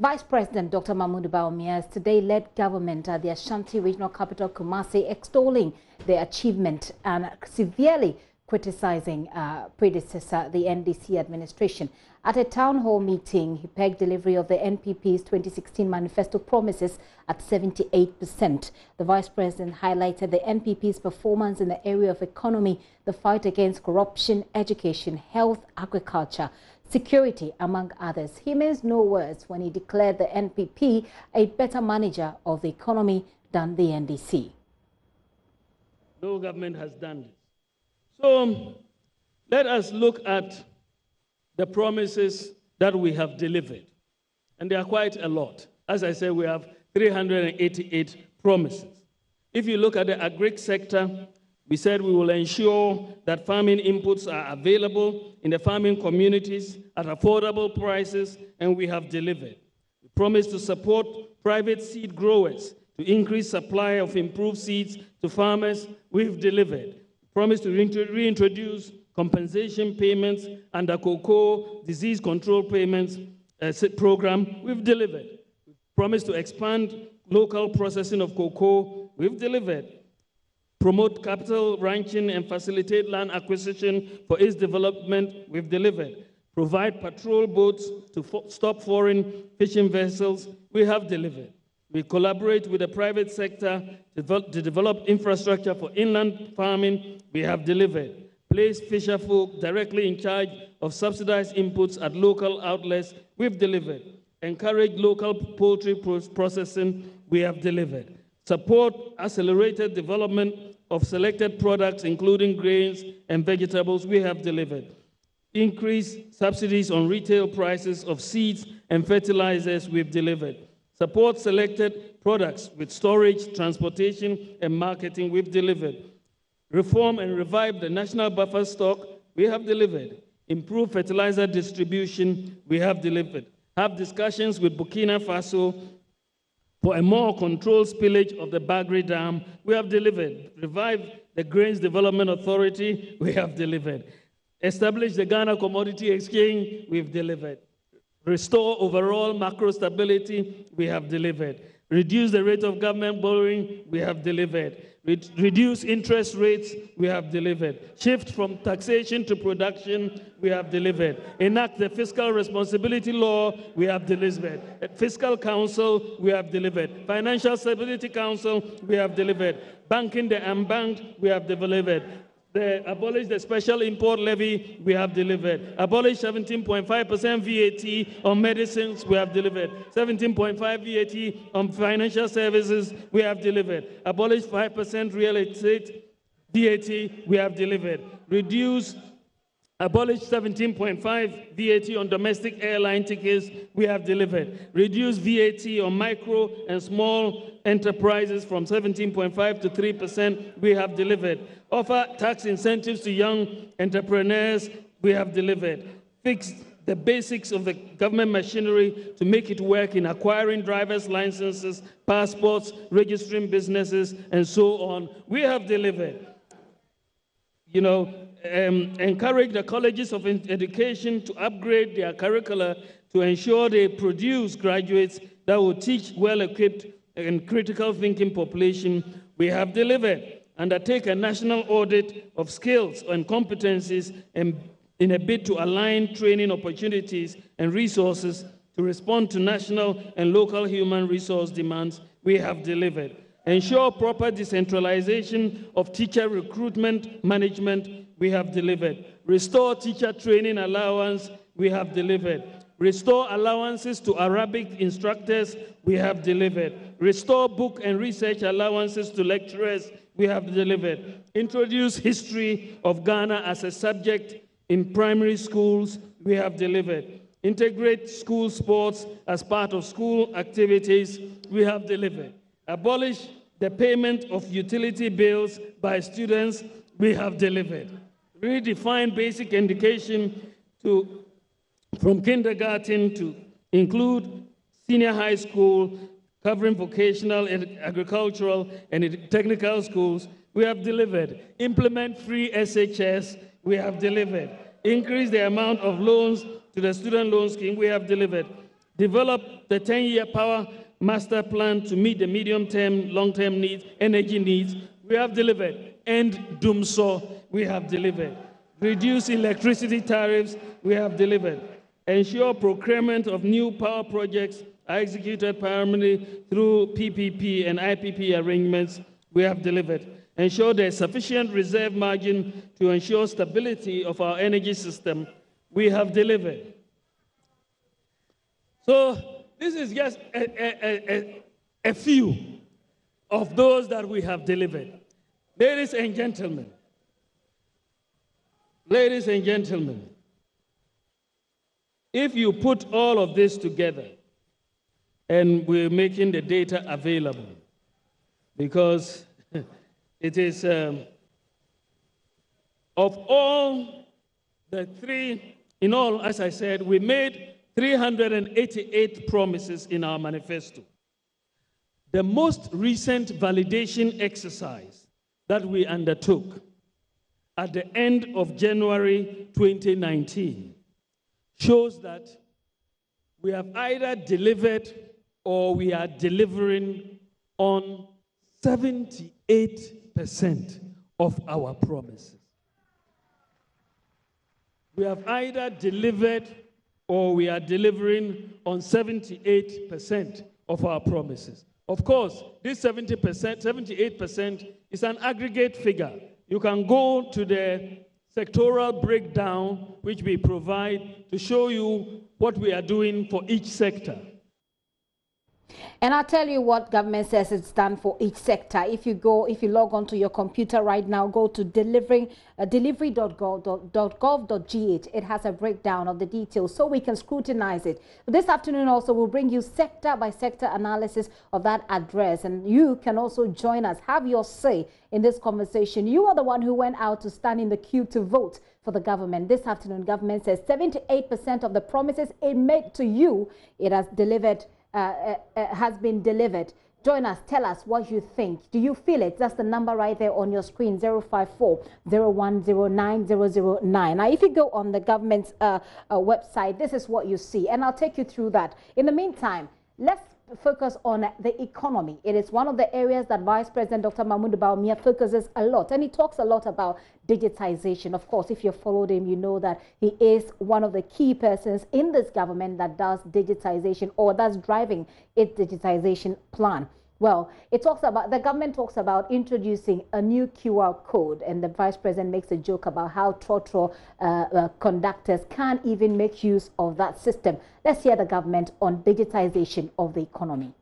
Vice President Dr. Mahmoud Bawumia has today led government at the Ashanti Regional Capital Kumasi, extolling their achievement and severely criticizing predecessor, the NDC administration. At a town hall meeting, he pegged delivery of the NPP's 2016 manifesto promises at 78%. The Vice President highlighted the NPP's performance in the area of economy, the fight against corruption, education, health, agriculture, security, among others. He minced no words when he declared the NPP a better manager of the economy than the NDC. No government has done this. So let us look at the promises that we have delivered. And there are quite a lot. As I said, we have 388 promises. If you look at the agri sector, we said we will ensure that farming inputs are available in the farming communities at affordable prices, and we have delivered. We promised to support private seed growers to increase supply of improved seeds to farmers. We've delivered. We promised to reintroduce compensation payments under cocoa disease control payments program. We've delivered. We promised to expand local processing of cocoa. We've delivered. Promote capital ranching and facilitate land acquisition for its development. We've delivered. Provide patrol boats to stop foreign fishing vessels. We have delivered. We collaborate with the private sector to develop infrastructure for inland farming. We have delivered. Place fisherfolk directly in charge of subsidized inputs at local outlets. We've delivered. Encourage local poultry processing. We have delivered. Support accelerated development of selected products, including grains and vegetables. We have delivered. Increase subsidies on retail prices of seeds and fertilizers. We've delivered. Support selected products with storage, transportation, and marketing. We've delivered. Reform and revive the national buffer stock. We have delivered. Improve fertilizer distribution. We have delivered. Have discussions with Burkina Faso for a more controlled spillage of the Bagri Dam. We have delivered. Revive the Grains Development Authority. We have delivered. Establish the Ghana Commodity Exchange. We've delivered. Restore overall macro stability. We have delivered. Reduce the rate of government borrowing. We have delivered. Reduce interest rates. We have delivered. Shift from taxation to production. We have delivered. Enact the Fiscal Responsibility Law. We have delivered. Fiscal Council. We have delivered. Financial Stability Council. We have delivered. Banking the unbanked. We have delivered. Abolish the special import levy. We have delivered. Abolish 17.5% VAT on medicines. We have delivered. 17.5% VAT on financial services. We have delivered. Abolish 5% real estate VAT. We have delivered. Abolish 17.5% VAT on domestic airline tickets. We have delivered. Reduce VAT on micro and small enterprises from 17.5% to 3%. We have delivered. Offer tax incentives to young entrepreneurs. We have delivered. Fix the basics of the government machinery to make it work in acquiring driver's licenses, passports, registering businesses, and so on. We have delivered. Encourage the colleges of education to upgrade their curricula to ensure they produce graduates that will teach well-equipped and critical thinking population. We have delivered. Undertake a national audit of skills and competencies in a bid to align training opportunities and resources to respond to national and local human resource demands. We have delivered. Ensure proper decentralization of teacher recruitment management. We have delivered. Restore teacher training allowance. We have delivered. Restore allowances to Arabic instructors. We have delivered. Restore book and research allowances to lecturers. We have delivered. Introduce history of Ghana as a subject in primary schools. We have delivered. Integrate school sports as part of school activities. We have delivered. Abolish the payment of utility bills by students. We have delivered. Redefine basic education from kindergarten to include senior high school, covering vocational, agricultural, and technical schools. We have delivered. Implement free SHS. We have delivered. Increase the amount of loans to the student loan scheme. We have delivered. develop the 10-year power master plan to meet the medium-term, long-term needs, energy needs. We have delivered. End DUMSO, we have delivered. Reduce electricity tariffs, we have delivered. Ensure procurement of new power projects are executed primarily through PPP and IPP arrangements, we have delivered. Ensure there is sufficient reserve margin to ensure stability of our energy system, we have delivered. So this is just a few of those that we have delivered. Ladies and gentlemen, if you put all of this together, and we're making the data available, because it is, of all the three, in all, as I said, we made 388 promises in our manifesto. The most recent validation exercise that we undertook at the end of January 2019 shows that we have either delivered or we are delivering on 78% of our promises. We have either delivered or we are delivering on 78% of our promises. Of course, this 78% is an aggregate figure. You can go to the sectoral breakdown, which we provide to show you what we are doing for each sector. And I'll tell you what government says it's done for each sector. If you log onto your computer right now, go to delivery.gov.gh. It has a breakdown of the details so we can scrutinize it. This afternoon also we'll bring you sector by sector analysis of that address, and you can also join us, have your say in this conversation. You are the one who went out to stand in the queue to vote for the government. This afternoon, government says 78% of the promises it made to you, it has delivered. Has been delivered. Join us. Tell us what you think. Do you feel it? That's the number right there on your screen, 054-0109-009. Now, if you go on the government's website, this is what you see, and I'll take you through that. In the meantime, let's focus on the economy. It is one of the areas that Vice President Dr. Mahmoud Bawumia focuses a lot, and he talks a lot about digitization. Of course, if you've followed him, you know that he is one of the key persons in this government that does digitization, or that's driving its digitization plan. Well, the government talks about introducing a new QR code, and the Vice President makes a joke about how trotro conductors can't even make use of that system. Let's hear the government on digitization of the economy.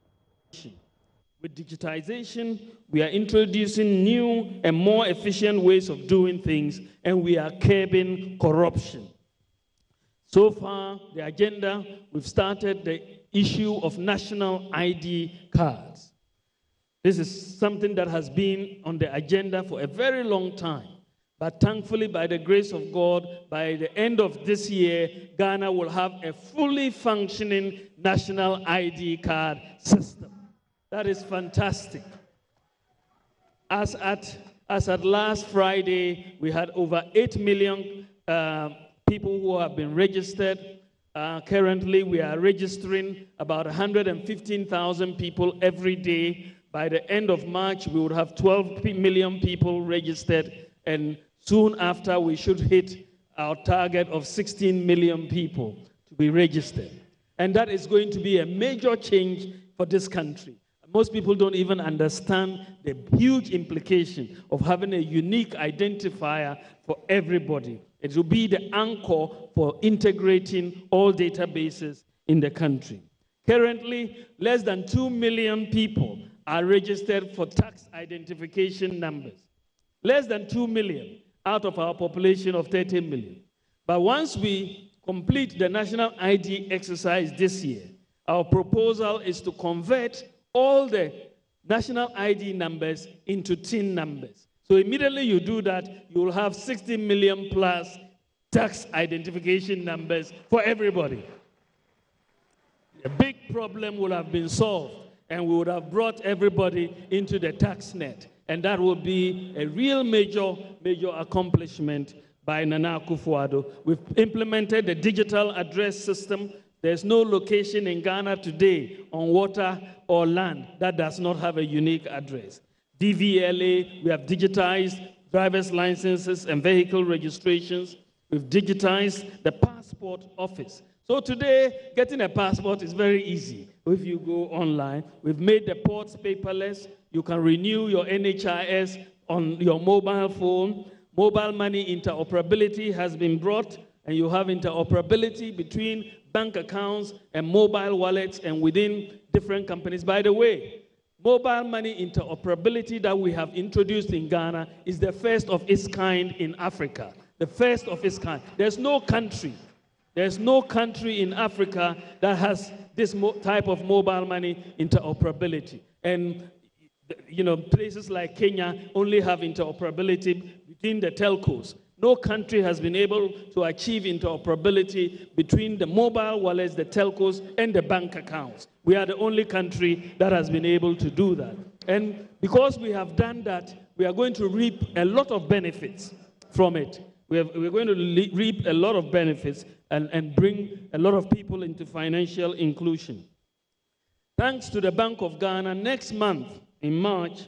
With digitization, we are introducing new and more efficient ways of doing things, and we are curbing corruption. So far, the agenda, we've started the issue of national ID cards. This is something that has been on the agenda for a very long time. But thankfully, by the grace of God, by the end of this year, Ghana will have a fully functioning national ID card system. That is fantastic. As at last Friday, we had over 8 million people who have been registered. Currently, we are registering about 115,000 people every day. By the end of March, we would have 12 million people registered, and soon after, we should hit our target of 16 million people to be registered. And that is going to be a major change for this country. Most people don't even understand the huge implication of having a unique identifier for everybody. It will be the anchor for integrating all databases in the country. Currently, less than 2 million people are registered for tax identification numbers. Less than 2 million out of our population of 30 million. But once we complete the national ID exercise this year, our proposal is to convert all the national ID numbers into TIN numbers. So immediately you do that, you will have 60 million plus tax identification numbers for everybody. A big problem will have been solved, and we would have brought everybody into the tax net. And that will be a real major accomplishment by Nana Akufo-Addo. We've implemented the digital address system There's no location in Ghana today on water or land that does not have a unique address. DVLA, we have digitized driver's licenses and vehicle registrations. We've digitized the passport office. So today, getting a passport is very easy. If you go online, we've made the ports paperless. You can renew your NHIS on your mobile phone. Mobile money interoperability has been brought, and you have interoperability between bank accounts and mobile wallets and within different companies. By the way, mobile money interoperability that we have introduced in Ghana is the first of its kind in Africa. The first of its kind. There's no country in Africa that has this type of mobile money interoperability. And places like Kenya only have interoperability between the telcos. No country has been able to achieve interoperability between the mobile wallets, the telcos, and the bank accounts. We are the only country that has been able to do that. And because we have done that, we are going to reap a lot of benefits from it. We're going to reap a lot of benefits and bring a lot of people into financial inclusion. Thanks to the Bank of Ghana, next month, in March,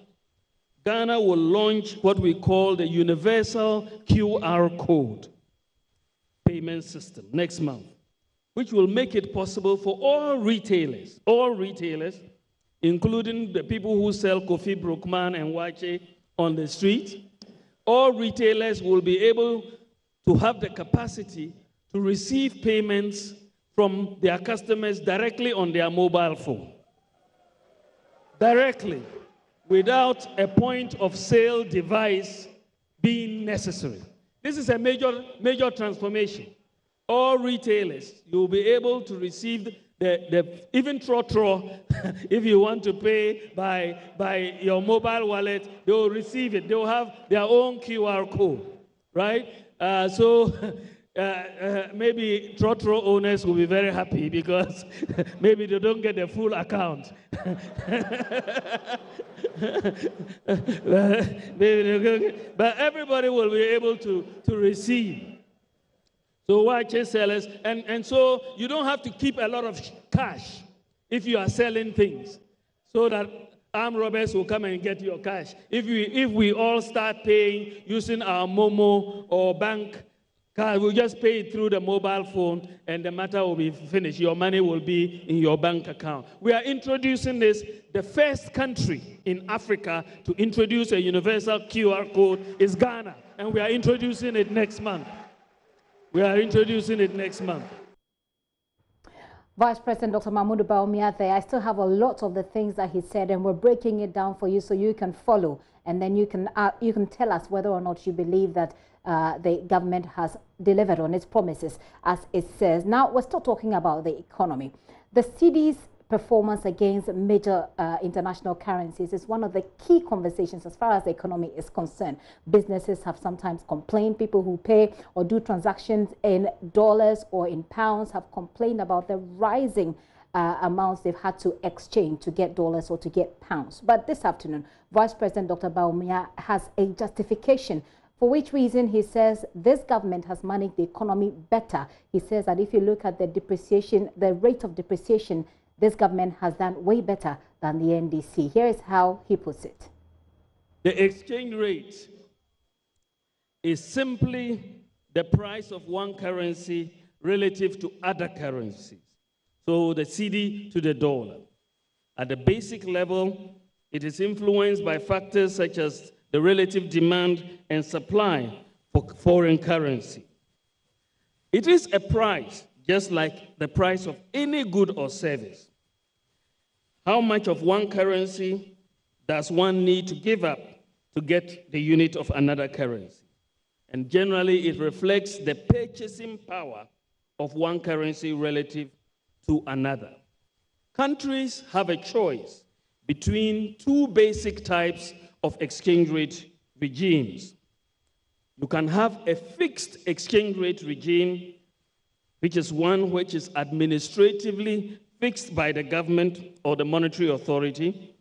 Ghana will launch what we call the Universal QR Code payment system next month, which will make it possible for all retailers, including the people who sell Kofi Brookman and Wache on the street. All retailers will be able to have the capacity to receive payments from their customers directly on their mobile phone. Directly, without a point of sale device being necessary. This is a major transformation. All retailers, you'll be able to receive even Trotro, if you want to pay by your mobile wallet, they will receive it. They will have their own QR code, right? Maybe Trotro owners will be very happy because maybe they don't get the full account. But everybody will be able to receive. So watch sellers, and so you don't have to keep a lot of cash if you are selling things, so that armed robbers will come and get your cash. If we all start paying using our Momo or bank card, we'll just pay it through the mobile phone and the matter will be finished. Your money will be in your bank account. We are introducing this. The first country in Africa to introduce a universal QR code is Ghana, and we are introducing it next month. Vice President Dr. Mahmoud Bawumia there. I still have a lot of the things that he said, and we're breaking it down for you so you can follow, and then you can tell us whether or not you believe that the government has delivered on its promises, as it says. Now, we're still talking about the economy. The cedi's performance against major international currencies is one of the key conversations as far as the economy is concerned. Businesses have sometimes complained. People who pay or do transactions in dollars or in pounds have complained about the rising amounts they've had to exchange to get dollars or to get pounds. But this afternoon, Vice President Dr. Bawumia has a justification, for which reason he says this government has managed the economy better. He says that if you look at the depreciation, the rate of depreciation, this government has done way better than the NDC. Here is how he puts it. The exchange rate is simply the price of one currency relative to other currencies. So the cedi to the dollar. At the basic level, it is influenced by factors such as the relative demand and supply for foreign currency. It is a price, just like the price of any good or service. How much of one currency does one need to give up to get the unit of another currency? And generally, it reflects the purchasing power of one currency relative to another. Countries have a choice between two basic types of exchange rate regimes. You can have a fixed exchange rate regime, which is one which is administratively fixed by the government or the monetary authority,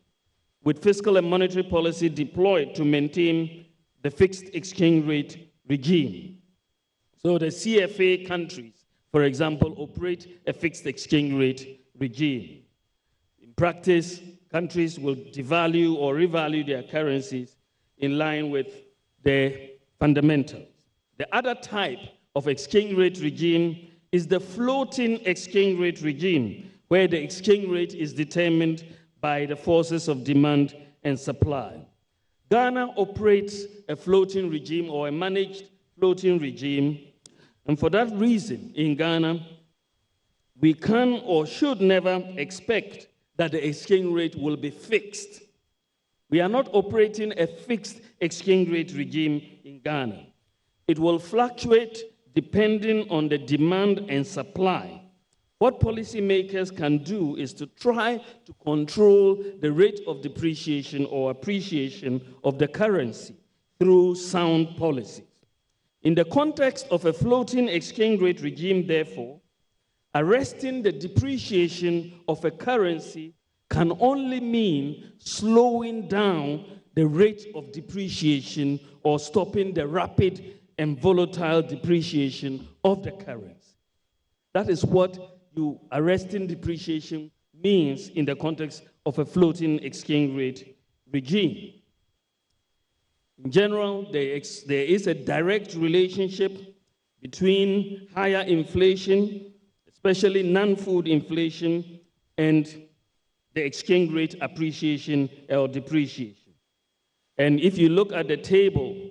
with fiscal and monetary policy deployed to maintain the fixed exchange rate regime. So the CFA countries for example, operate a fixed exchange rate regime. In practice, countries will devalue or revalue their currencies in line with their fundamentals. The other type of exchange rate regime is the floating exchange rate regime, where the exchange rate is determined by the forces of demand and supply. Ghana operates a floating regime or a managed floating regime, and for that reason, in Ghana, we can or should never expect that the exchange rate will be fixed. We are not operating a fixed exchange rate regime in Ghana. It will fluctuate depending on the demand and supply. What policymakers can do is to try to control the rate of depreciation or appreciation of the currency through sound policies. In the context of a floating exchange rate regime, therefore, arresting the depreciation of a currency can only mean slowing down the rate of depreciation or stopping the rapid and volatile depreciation of the currency. That is what arresting depreciation means in the context of a floating exchange rate regime. In general, there is a direct relationship between higher inflation, especially non-food inflation, and the exchange rate appreciation or depreciation. And if you look at the table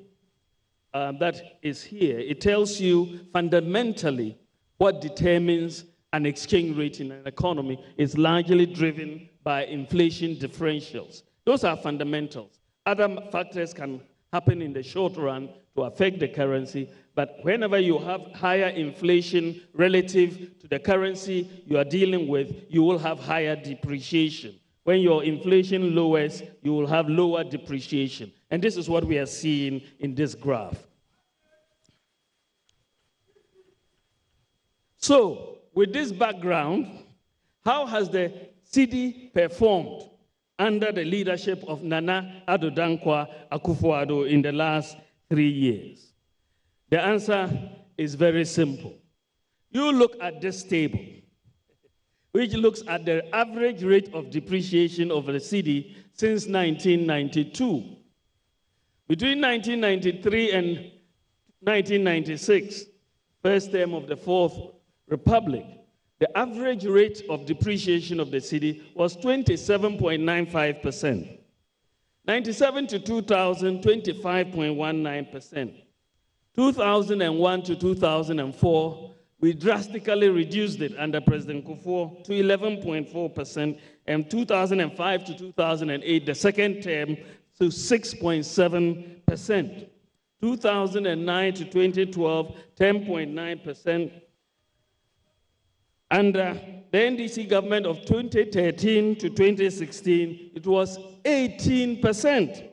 that is here, it tells you fundamentally what determines an exchange rate in an economy is largely driven by inflation differentials. Those are fundamentals. Other factors can happen in the short run to affect the currency, but whenever you have higher inflation relative to the currency you are dealing with, you will have higher depreciation. When your inflation lowers, you will have lower depreciation. And this is what we are seeing in this graph. So, with this background, how has the cedi performed under the leadership of Nana Addo Dankwa Akufo-Addo in the last 3 years? The answer is very simple. You look at this table, which looks at the average rate of depreciation of the cedi since 1992. Between 1993 and 1996, first term of the Fourth Republic, the average rate of depreciation of the cedi was 27.95%. 97 to 2000, 25.19%. 2001 to 2004, we drastically reduced it under President Kufuor to 11.4%, and 2005 to 2008, the second term, to 6.7%. 2009 to 2012, 10.9%. Under the NDC government of 2013 to 2016, it was 18%.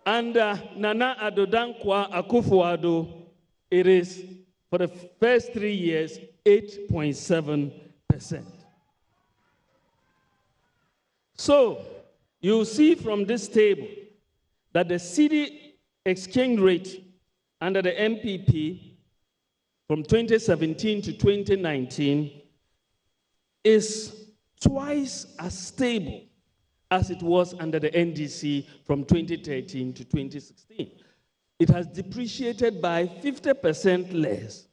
Under Nana Addo Dankwa Akufo-Addo, it is, for the first 3 years, 8.7%. So, you see from this table that the cedi exchange rate under the MPP from 2017 to 2019 is twice as stable as it was under the NDC from 2013 to 2016. It has depreciated by 50% less,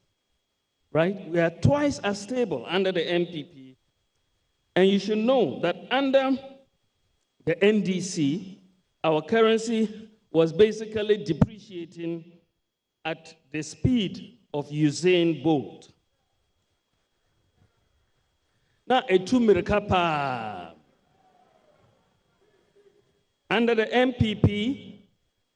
right? We are twice as stable under the MPP. And you should know that under the NDC, our currency was basically depreciating at the speed of Usain Bolt. Now, under the MPP,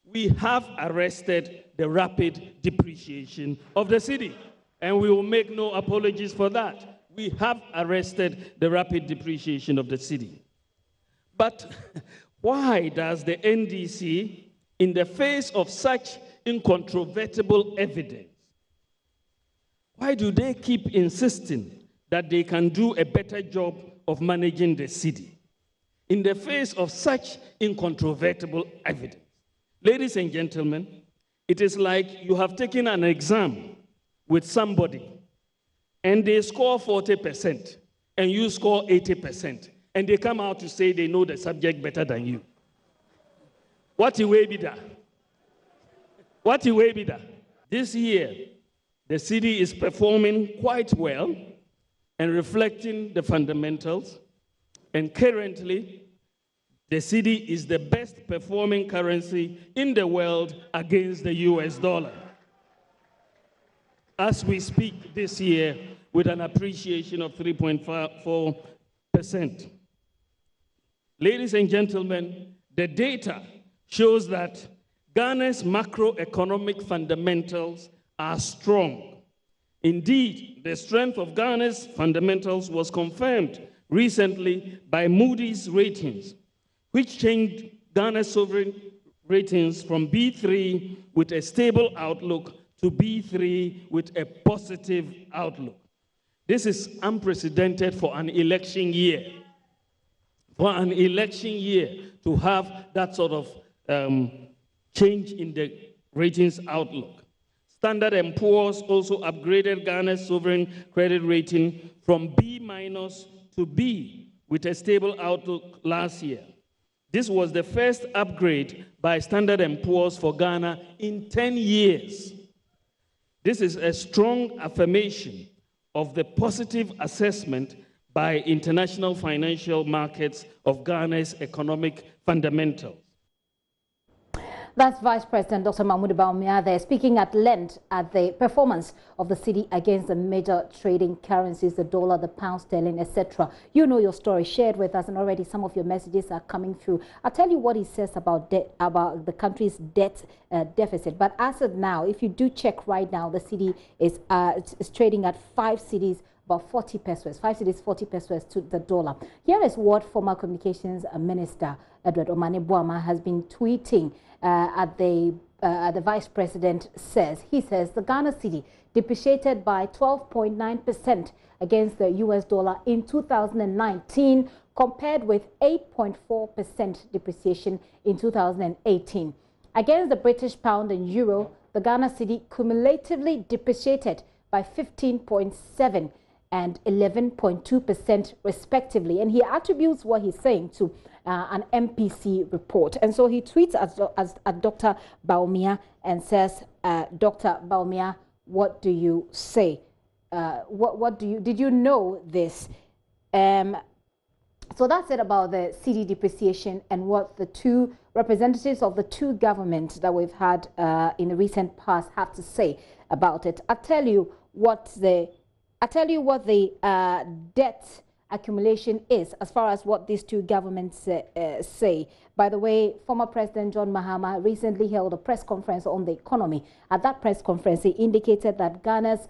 we have arrested the rapid depreciation of the cedi, and we will make no apologies for that. We have arrested the rapid depreciation of the cedi. But why does the NDC, in the face of such incontrovertible evidence, why do they keep insisting that they can do a better job of managing the cedi in the face of such incontrovertible evidence? Ladies and gentlemen, it is like you have taken an exam with somebody and they score 40%, and you score 80%, and they come out to say they know the subject better than you. What a way be that? What a way be that? This year, the city is performing quite well and reflecting the fundamentals, and currently, the cedi is the best performing currency in the world against the US dollar. As we speak this year, with an appreciation of 3.4%. Ladies and gentlemen, the data shows that Ghana's macroeconomic fundamentals are strong. Indeed, the strength of Ghana's fundamentals was confirmed recently by Moody's ratings, which changed Ghana's sovereign ratings from B3 with a stable outlook to B3 with a positive outlook. This is unprecedented for an election year. For an election year to have that sort of change in the ratings outlook. Standard & Poor's also upgraded Ghana's sovereign credit rating from B- to B with a stable outlook last year. This was the first upgrade by Standard & Poor's for Ghana in 10 years. This is a strong affirmation of the positive assessment by international financial markets of Ghana's economic fundamentals. That's Vice President Dr. Mahmoud Bawumia there speaking at length at the performance of the cedi against the major trading currencies, the dollar, the pound sterling, etc. You know your story, shared with us, and already some of your messages are coming through. I'll tell you what he says about debt, about the country's debt deficit. But as of now, if you do check right now, the cedi is trading at 5 cedis, about 40 pesos, 5 cedis, 40 pesos to the dollar. Here is what former Communications Minister Edward Omane Boamah has been tweeting at the Vice President says. He says the Ghana cedi depreciated by 12.9% against the US dollar in 2019, compared with 8.4% depreciation in 2018. Against the British pound and euro, the Ghana cedi cumulatively depreciated by 15.7% and 11.2% respectively. And he attributes what he's saying to an MPC report. And so he tweets at Dr. Bawumia and says, Dr. Bawumia, what do you say? Did you know this? So that's it about the cedi depreciation and what the two representatives of the two governments that we've had in the recent past have to say about it. I'll tell you what the debt accumulation is as far as what these two governments say. By the way, former President John Mahama recently held a press conference on the economy. At that press conference, he indicated that Ghana's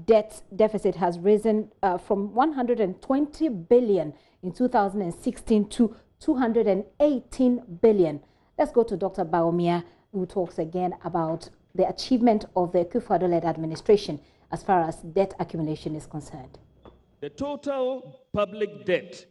debt deficit has risen from 120 billion in 2016 to 218 billion. Let's go to Dr. Bawumia, who talks again about the achievement of the Akufo-Addo-led administration as far as debt accumulation is concerned. The total public debt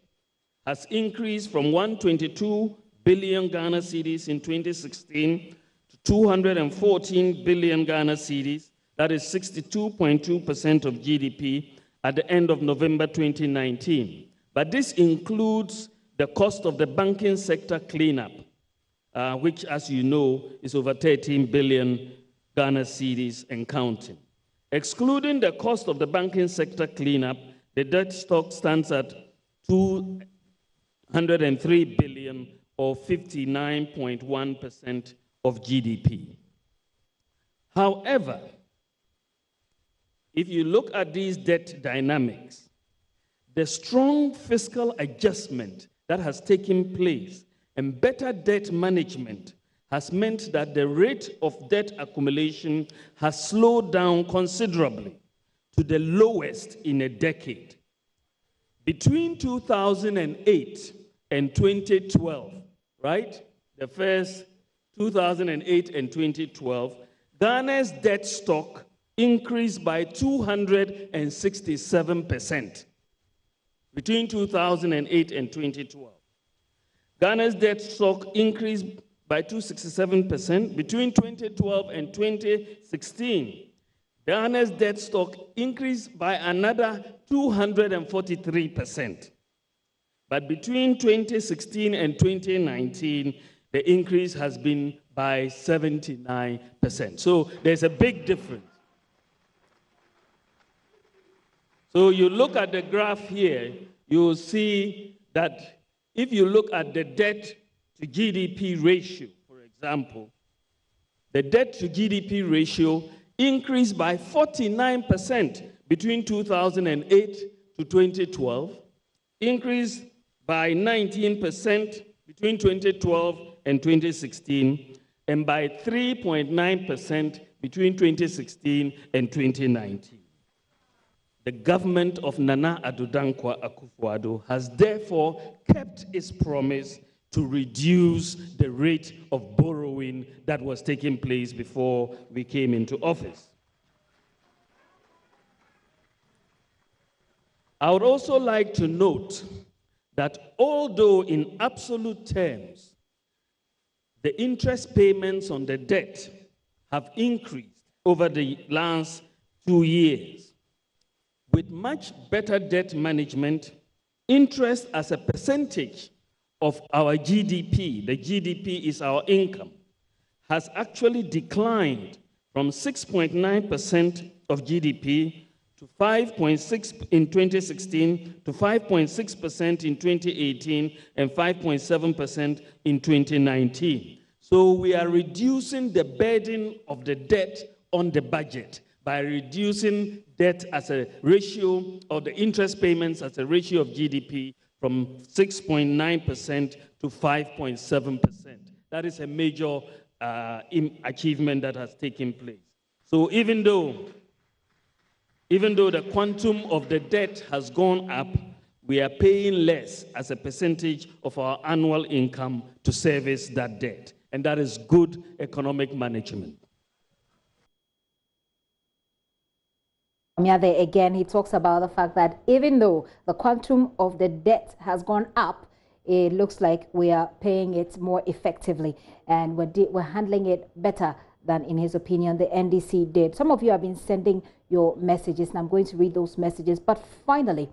has increased from 122 billion Ghana cedis in 2016 to 214 billion Ghana cedis, that is 62.2% of GDP at the end of November 2019. But this includes the cost of the banking sector cleanup, which, as you know, is over 13 billion Ghana cedis and counting. Excluding the cost of the banking sector cleanup, the debt stock stands at 203 billion, or 59.1% of GDP. However, if you look at these debt dynamics, the strong fiscal adjustment that has taken place and better debt management has meant that the rate of debt accumulation has slowed down considerably to the lowest in a decade. Between 2008 and 2012, right? The first 2008 and 2012, Ghana's debt stock increased by 267%. Between 2008 and 2012. Ghana's debt stock increased by 267%. Between 2012 and 2016, Ghana's debt stock increased by another 243%. But between 2016 and 2019, the increase has been by 79%. So there's a big difference. So you look at the graph here, you'll see that if you look at the debt to GDP ratio, for example, the debt to GDP ratio increased by 49% between 2008 to 2012, increased by 19% between 2012 and 2016, and by 3.9% between 2016 and 2019. The government of Nana Addo Dankwa Akufo-Addo has therefore kept its promise to reduce the rate of borrowing that was taking place before we came into office. I would also like to note that although in absolute terms, the interest payments on the debt have increased over the last 2 years, with much better debt management, interest as a percentage of our GDP, the GDP is our income, has actually declined from 6.9% of GDP to 5.6% in 2016, to 5.6% in 2018, and 5.7% in 2019. So we are reducing the burden of the debt on the budget by reducing debt as a ratio, or the interest payments as a ratio of GDP, from 6.9% to 5.7%. That is a major achievement that has taken place. So even though the quantum of the debt has gone up, we are paying less as a percentage of our annual income to service that debt. And that is good economic management. There again, he talks about the fact that even though the quantum of the debt has gone up, it looks like we are paying it more effectively, and we're handling it better than, in his opinion, the NDC did. Some of you have been sending your messages, and I'm going to read those messages. But finally,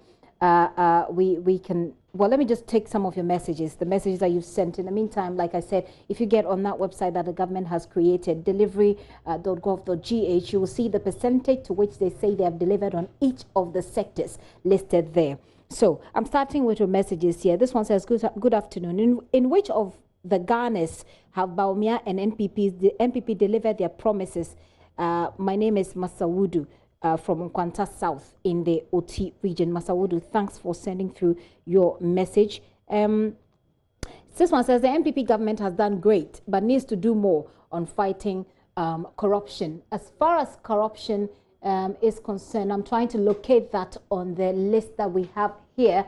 we can, well, let me just take some of your messages, the messages that you've sent. In the meantime, like I said, if you get on that website that the government has created, delivery.gov.gh, you will see the percentage to which they say they have delivered on each of the sectors listed there. So I'm starting with your messages here. This one says, good afternoon. In which of the Ghanas have Bawumia and the NPP delivered their promises? My name is Masawudu. From Nkwanta South in the OT region. Masawudu, thanks for sending through your message. This one says the NPP government has done great, but needs to do more on fighting corruption. As far as corruption is concerned, I'm trying to locate that on the list that we have here,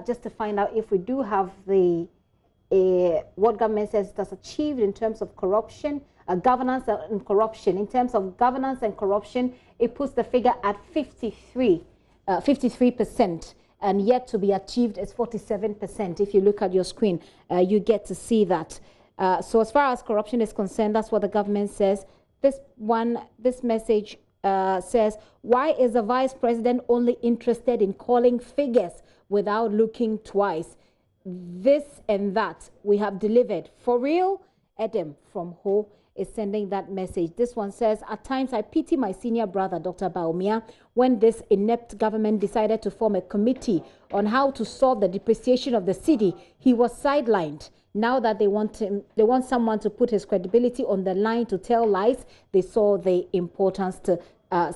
just to find out if we do have the what government says it has achieved in terms of corruption. Governance and corruption. In terms of governance and corruption, it puts the figure at 53%, and yet to be achieved is 47%. If you look at your screen, you get to see that. So as far as corruption is concerned, that's what the government says. This message says, why is the vice president only interested in calling figures without looking twice? This and that we have delivered. For real? Edem from Ho is sending that message. This one says, at times I pity my senior brother, Dr. Bawumia, when this inept government decided to form a committee on how to solve the depreciation of the city. He was sidelined. Now that they want someone to put his credibility on the line to tell lies, they saw the importance to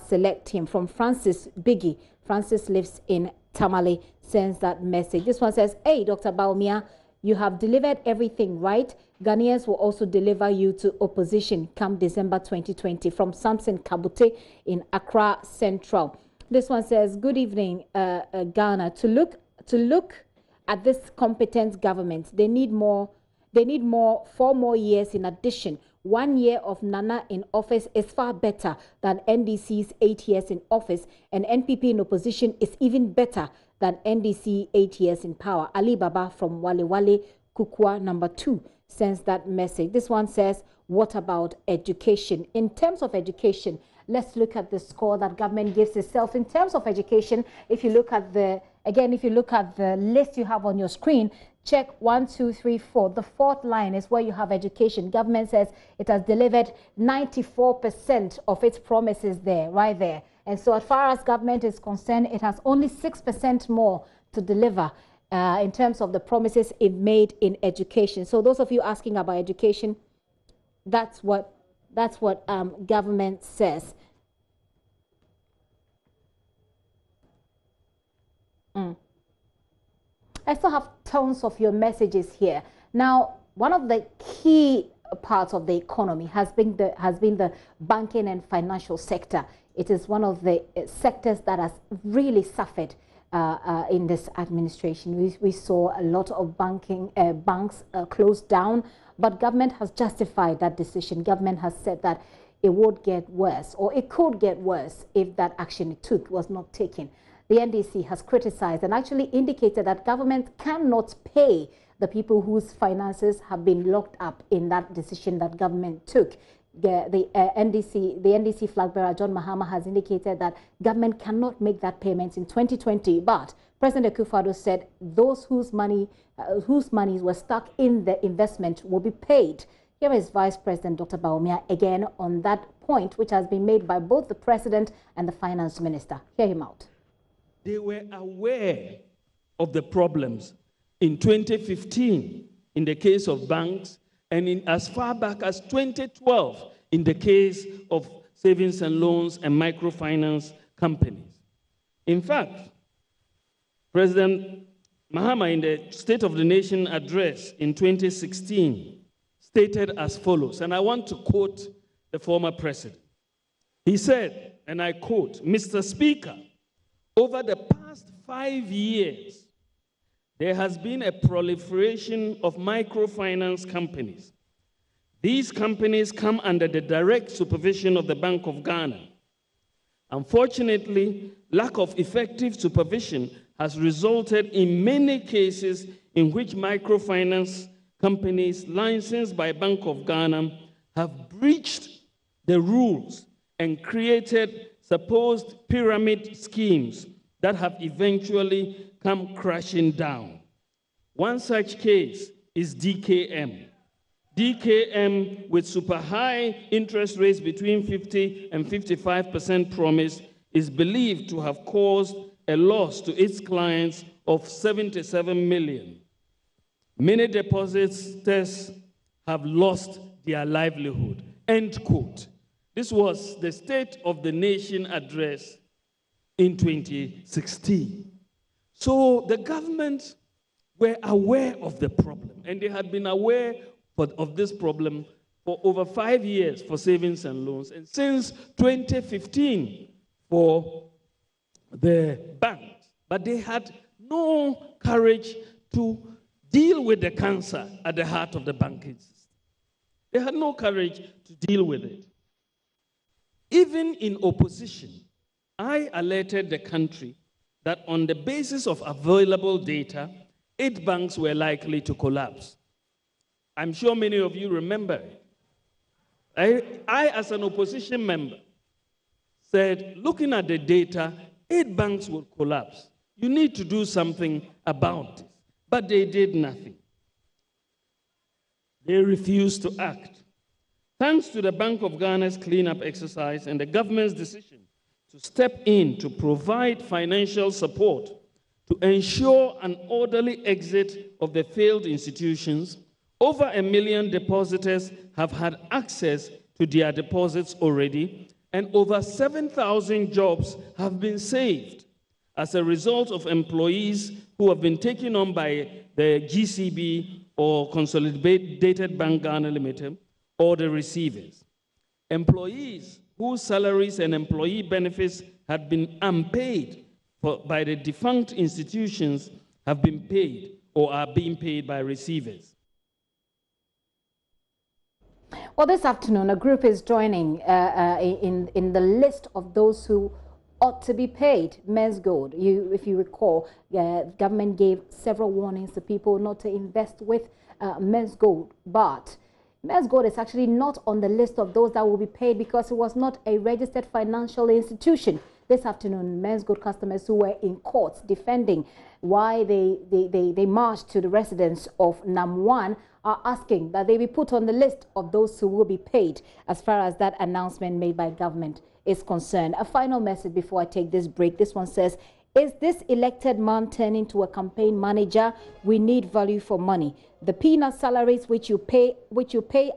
select him. From Francis Biggie. Francis lives in Tamale, sends that message. This one says, hey, Dr. Bawumia, you have delivered everything, right? Ghanaians will also deliver you to opposition come December 2020. From Samson Kabute in Accra Central. This one says, good evening, Ghana. To look at this competent government, they need 4 more years in addition. 1 year of Nana in office is far better than NDC's 8 years in office, and NPP in opposition is even better than NDC 8 years in power. Ali Baba from Wale Wale, Kukua number 2, sends that message. This one says, what about education? In terms of education, let's look at the score that government gives itself in terms of education. If you look at the, again, if you look at the list you have on your screen, check 1, 2, 3, 4. The fourth line is where you have education. Government says it has delivered 94% of its promises there, right there. And so as far as government is concerned, it has only 6% more to deliver in terms of the promises it made in education. So those of you asking about education, that's what government says. I still have tons of your messages here. Now, one of the key parts of the economy has been the banking and financial sector. It is one of the sectors that has really suffered in this administration. We saw a lot of banks closed down, but government has justified that decision. Government has said that it would get worse, or it could get worse if that action it took was not taken. The NDC has criticized and actually indicated that government cannot pay the people whose finances have been locked up in that decision that government took. The NDC flag bearer John Mahama has indicated that government cannot make that payment in 2020, but President Akufo-Addo said those whose monies were stuck in the investment will be paid. Here is Vice President Dr. Bawumia again on that point, which has been made by both the President and the Finance Minister. Hear him out. They were aware of the problems in 2015 in the case of banks, and in as far back as 2012 in the case of savings and loans and microfinance companies. In fact, President Mahama in the State of the Nation address in 2016 stated as follows, and I want to quote the former president. He said, and I quote, "Mr. Speaker, over the past 5 years, there has been a proliferation of microfinance companies. These companies come under the direct supervision of the Bank of Ghana. Unfortunately, lack of effective supervision has resulted in many cases in which microfinance companies licensed by Bank of Ghana have breached the rules and created supposed pyramid schemes that have eventually come crashing down. One such case is DKM. DKM, with super high interest rates between 50 and 55% promise, is believed to have caused a loss to its clients of 77 million. Many depositors have lost their livelihood." End quote. This was the State of the Nation address in 2016. So the government were aware of the problem, and they had been aware of this problem for over 5 years for savings and loans, and since 2015 for the banks. But they had no courage to deal with the cancer at the heart of the banking system. They had no courage to deal with it. Even in opposition, I alerted the country that on the basis of available data, 8 banks were likely to collapse. I'm sure many of you remember it. I, as an opposition member, said, looking at the data, 8 banks will collapse. You need to do something about this. But they did nothing. They refused to act. Thanks to the Bank of Ghana's cleanup exercise and the government's decision to step in to provide financial support to ensure an orderly exit of the failed institutions, over 1 million depositors have had access to their deposits already, and over 7,000 jobs have been saved as a result of employees who have been taken on by the GCB or Consolidated Bank Ghana Limited or the receivers. Employees whose salaries and employee benefits had been unpaid by the defunct institutions have been paid or are being paid by receivers. Well, this afternoon, a group is joining in the list of those who ought to be paid. Men's Gold. If you recall, government gave several warnings to people not to invest with Men's Gold, but Mers Gold is actually not on the list of those that will be paid because it was not a registered financial institution. This afternoon, Mers Gold customers who were in court defending why they marched to the residence of Nam1 are asking that they be put on the list of those who will be paid as far as that announcement made by government is concerned. A final message before I take this break. This one says, is this elected man turning to a campaign manager? We need value for money. The peanut salaries which you pay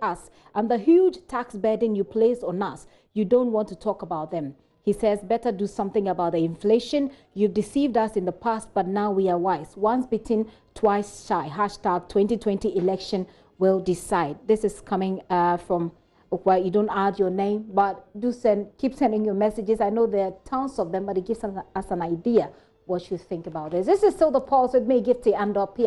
us and the huge tax burden you place on us, you don't want to talk about them. He says, better do something about the inflation. You've deceived us in the past, but now we are wise. Once bitten, twice shy. Hashtag 2020 election will decide. This is coming from, well, you don't add your name, but do keep sending your messages. I know there are tons of them, but it gives us an idea what you think about this. This is still The Pulse with me, Gifty, and up here.